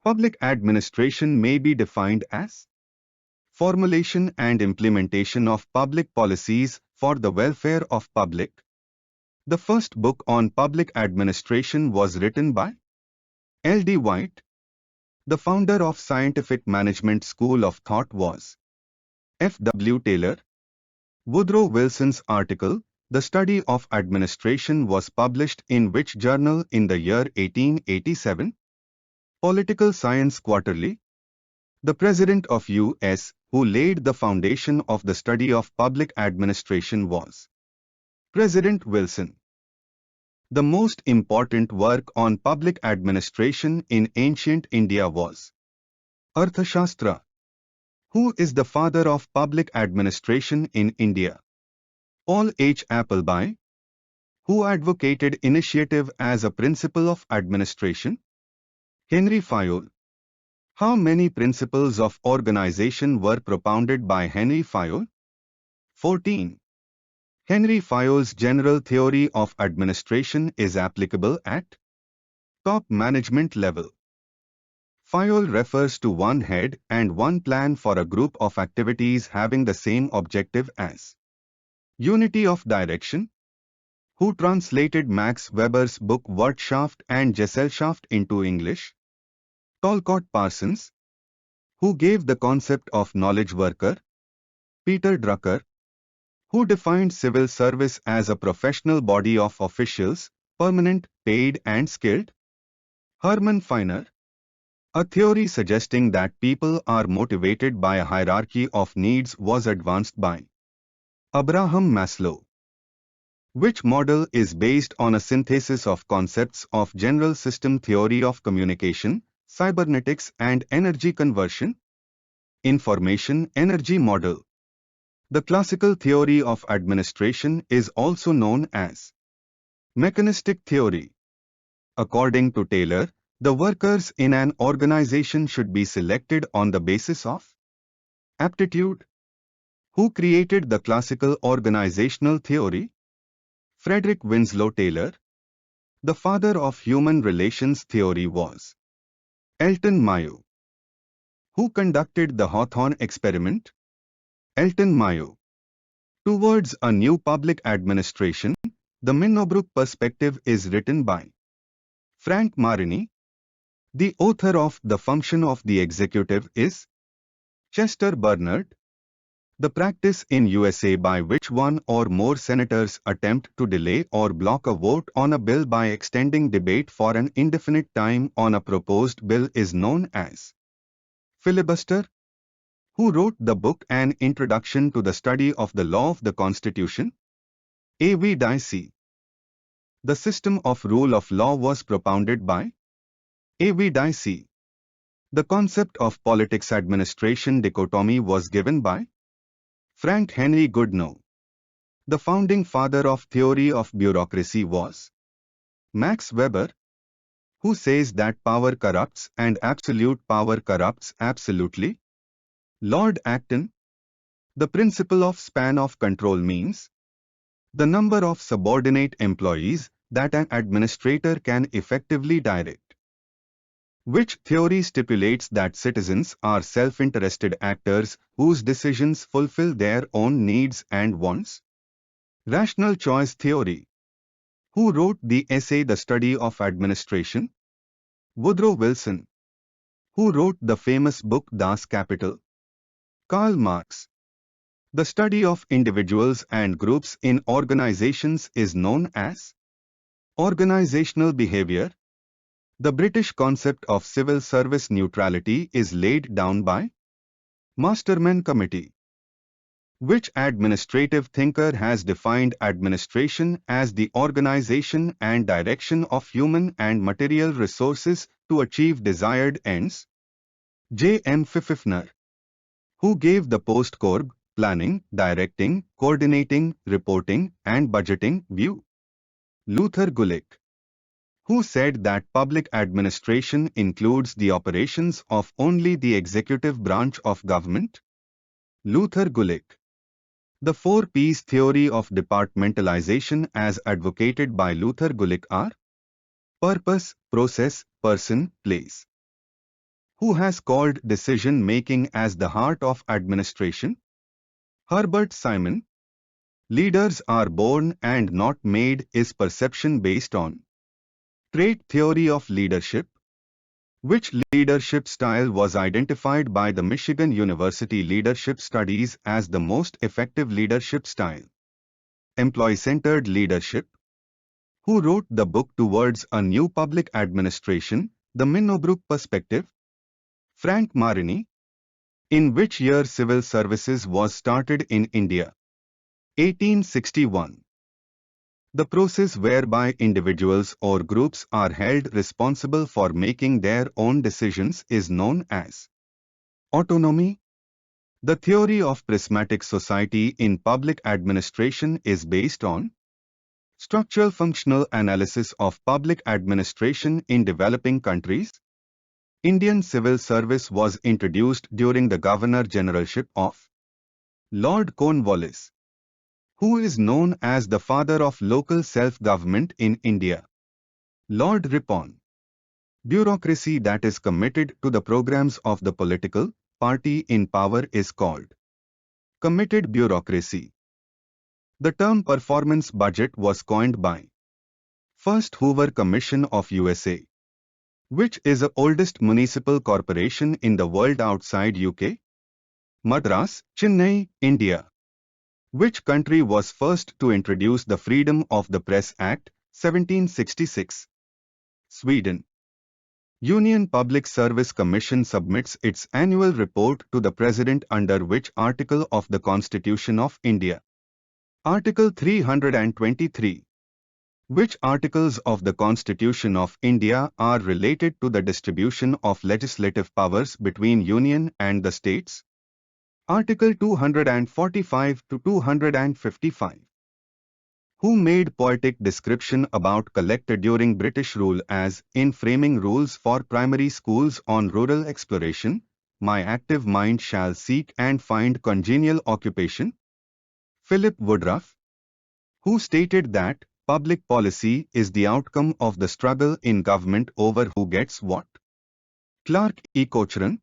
Public administration may be defined as formulation and implementation of public policies for the welfare of public. The first book on public administration was written by L.D. White. The founder of Scientific Management School of Thought was F.W. Taylor. Woodrow Wilson's article, The Study of Administration, was published in which journal in the year 1887? Political Science Quarterly. The President of U.S., who laid the foundation of the study of public administration, was President Wilson. The most important work on public administration in ancient India was Arthashastra. Who is the father of public administration in India? Paul H. Appleby. Who advocated initiative as a principle of administration? Henry Fayol. How many principles of organization were propounded by Henry Fayol? 14. Henry Fayol's general theory of administration is applicable at top management level. Fayol refers to one head and one plan for a group of activities having the same objective as unity of direction. Who translated Max Weber's book Wirtschaft and Gesellschaft into English? Talcott Parsons. Who gave the concept of knowledge worker? Peter Drucker. Who defined civil service as a professional body of officials, permanent, paid and skilled? Hermann Feiner. A theory suggesting that people are motivated by a hierarchy of needs was advanced by Abraham Maslow. Which model is based on a synthesis of concepts of general system theory of communication, cybernetics and energy conversion? Information energy model. The classical theory of administration is also known as mechanistic theory. According to Taylor, the workers in an organization should be selected on the basis of aptitude. Who created the classical organizational theory? Frederick Winslow Taylor. The father of human relations theory was Elton Mayo. Who conducted the Hawthorne experiment? Elton Mayo. Towards a New Public Administration, the Minnobrook Perspective is written by Frank Marini. The author of The Function of the Executive is Chester Bernard. The practice in USA by which one or more senators attempt to delay or block a vote on a bill by extending debate for an indefinite time on a proposed bill is known as filibuster. Who wrote the book An Introduction to the Study of the Law of the Constitution? A.V. Dicey. The system of rule of law was propounded by A.V. Dicey. The concept of politics administration dichotomy was given by Frank Henry Goodnow. The founding father of theory of bureaucracy was Max Weber. Who says that power corrupts and absolute power corrupts absolutely? Lord Acton. The principle of span of control means the number of subordinate employees that an administrator can effectively direct. Which theory stipulates that citizens are self-interested actors whose decisions fulfill their own needs and wants? Rational choice theory. Who wrote the essay The Study of Administration? Woodrow Wilson. Who wrote the famous book Das Kapital? Karl Marx. The study of individuals and groups in organizations is known as organizational behavior. The British concept of civil service neutrality is laid down by Masterman Committee. Which administrative thinker has defined administration as the organization and direction of human and material resources to achieve desired ends? J. M. Pfiffner. Who gave the post-Corb, planning, directing, coordinating, reporting, and budgeting view? Luther Gulick. Who said that public administration includes the operations of only the executive branch of government? Luther Gulick. The 4 P's theory of departmentalization as advocated by Luther Gulick are purpose, process, person, place. Who has called decision-making as the heart of administration? Herbert Simon. Leaders are born and not made is perception based on trait theory of leadership. Which leadership style was identified by the Michigan University Leadership Studies as the most effective leadership style? Employee-centered leadership. Who wrote the book Towards a New Public Administration, The Minnobrook Perspective? Frank Marini. In which year civil services was started in India? 1861. The process whereby individuals or groups are held responsible for making their own decisions is known as autonomy. The theory of prismatic society in public administration is based on structural functional analysis of public administration in developing countries. Indian civil service was introduced during the Governor-Generalship of Lord Cornwallis, who is known as the father of local self-government in India. Lord Ripon. Bureaucracy that is committed to the programs of the political party in power is called committed bureaucracy. The term performance budget was coined by First Hoover Commission of USA, which is the oldest municipal corporation in the world outside UK. Madras, Chennai, India. Which country was first to introduce the Freedom of the Press Act, 1766? Sweden. Union Public Service Commission submits its annual report to the President under which article of the Constitution of India? Article 323. Which articles of the Constitution of India are related to the distribution of legislative powers between Union and the states? Article 245 to 255. Who made poetic description about collected during British rule as, in framing rules for primary schools on rural exploration, my active mind shall seek and find congenial occupation? Philip Woodruff. Who stated that public policy is the outcome of the struggle in government over who gets what? Clark E. Cochran.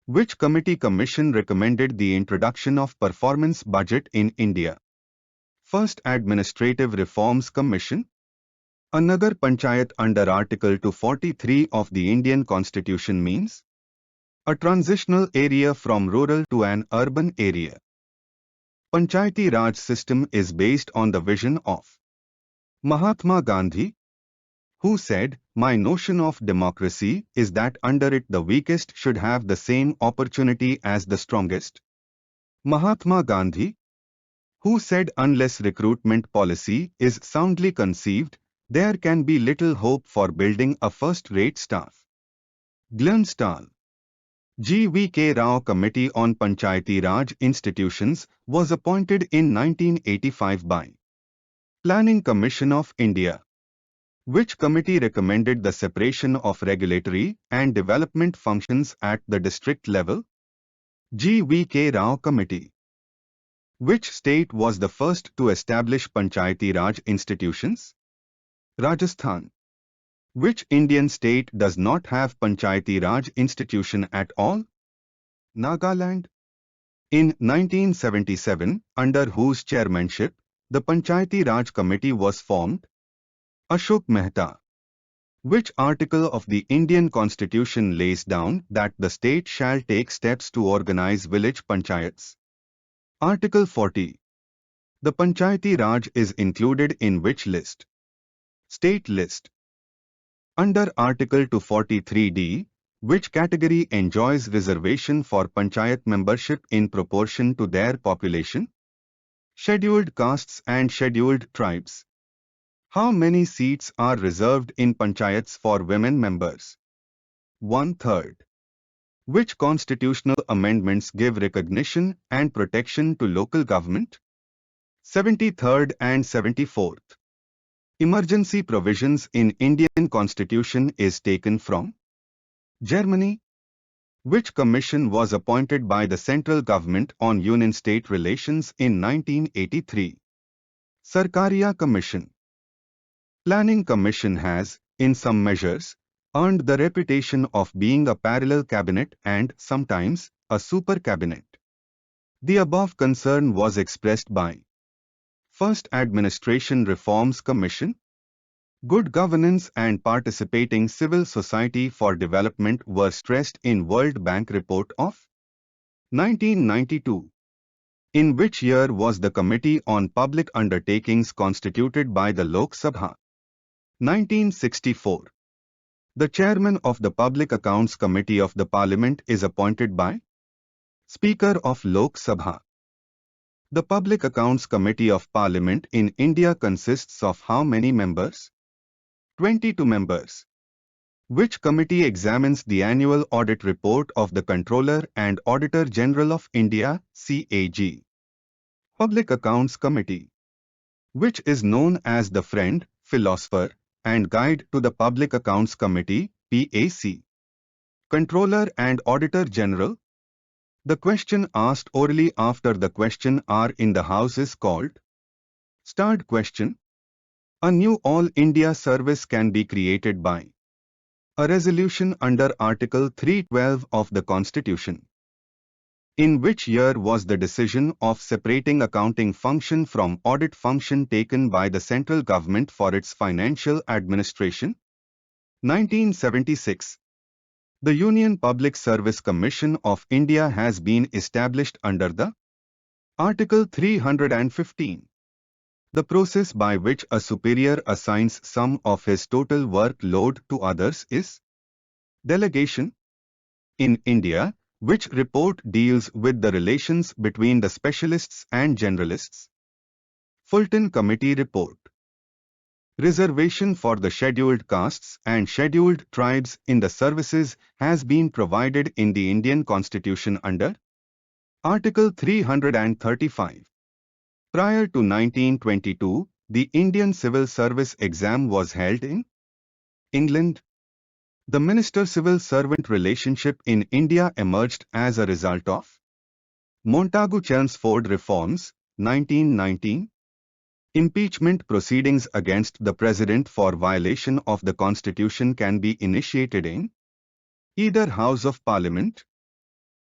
Which commission recommended the introduction of performance budget in India? First Administrative Reforms Commission. A Nagar Panchayat under Article 243 of the Indian Constitution means a transitional area from rural to an urban area. Panchayati Raj system is based on the vision of Mahatma Gandhi, who said, "My notion of democracy is that under it the weakest should have the same opportunity as the strongest." Mahatma Gandhi, who said unless recruitment policy is soundly conceived, there can be little hope for building a first-rate staff. Glenn Stahl. G.V.K. Rao Committee on Panchayati Raj Institutions was appointed in 1985 by Planning Commission of India. Which committee recommended the separation of regulatory and development functions at the district level? G.V.K. Rao Committee. Which state was the first to establish Panchayati Raj institutions? Rajasthan. Which Indian state does not have Panchayati Raj institution at all? Nagaland. In 1977, under whose chairmanship the Panchayati Raj Committee was formed? Ashok Mehta. Which article of the Indian Constitution lays down that the state shall take steps to organize village panchayats? Article 40. The Panchayati Raj is included in which list? State list. Under Article 243D, which category enjoys reservation for panchayat membership in proportion to their population? Scheduled castes and scheduled tribes. How many seats are reserved in panchayats for women members? 1/3. Which constitutional amendments give recognition and protection to local government? 73rd and 74th. Emergency provisions in Indian Constitution is taken from Germany. Which commission was appointed by the central government on union-state relations in 1983? Sarkaria Commission. Planning Commission has, in some measures, earned the reputation of being a parallel cabinet and, sometimes, a super cabinet. The above concern was expressed by First Administration Reforms Commission, good governance and participating civil society for development were stressed in World Bank report of 1992. In which year was the Committee on Public Undertakings constituted by the Lok Sabha? 1964. The chairman of the Public Accounts Committee of the Parliament is appointed by Speaker of Lok Sabha. The Public Accounts Committee of Parliament in India consists of how many members? 22 members. Which committee examines the annual audit report of the Controller and Auditor General of India, CAG? Public Accounts Committee. Which is known as the friend, philosopher, and guide to the Public Accounts Committee, PAC. Controller and Auditor General. The question asked orally after the question are in the House is called starred question. A new All India service can be created by a resolution under Article 312 of the Constitution. In which year was the decision of separating accounting function from audit function taken by the central government for its financial administration? 1976. The Union Public Service Commission of India has been established under the Article 315. The process by which a superior assigns some of his total workload to others is delegation. In India, which report deals with the relations between the specialists and generalists? Fulton Committee Report. Reservation for the scheduled castes and scheduled tribes in the services has been provided in the Indian Constitution under Article 335. Prior to 1922, the Indian Civil Service exam was held in England. The minister-civil servant relationship in India emerged as a result of Montagu-Chelmsford reforms, 1919. Impeachment proceedings against the President for violation of the Constitution can be initiated in either House of Parliament.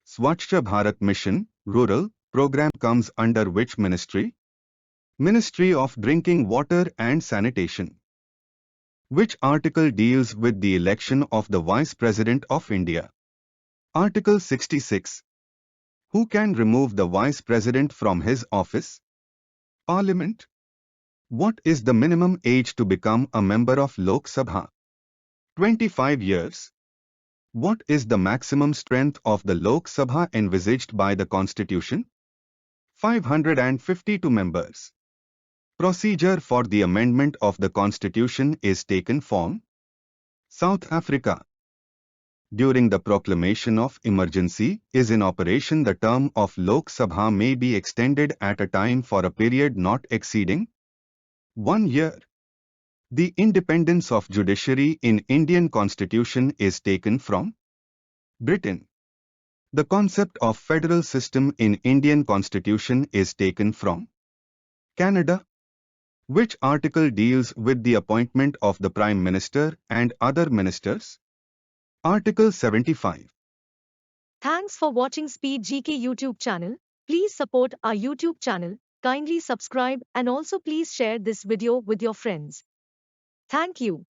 Swachh Bharat Mission, Rural, program comes under which ministry? Ministry of Drinking Water and Sanitation. Which article deals with the election of the Vice President of India? Article 66. Who can remove the Vice President from his office? Parliament. What is the minimum age to become a member of Lok Sabha? 25 years. What is the maximum strength of the Lok Sabha envisaged by the Constitution? 552 members. Procedure for the amendment of the Constitution is taken from South Africa. During the proclamation of emergency is in operation, the term of Lok Sabha may be extended at a time for a period not exceeding 1 year. The independence of judiciary in Indian Constitution is taken from Britain. The concept of federal system in Indian Constitution is taken from Canada. Which article deals with the appointment of the Prime Minister and other ministers? Article 75. Thanks for watching Speed GK YouTube channel. Please support our YouTube channel. Kindly subscribe and also please share this video with your friends. Thank you.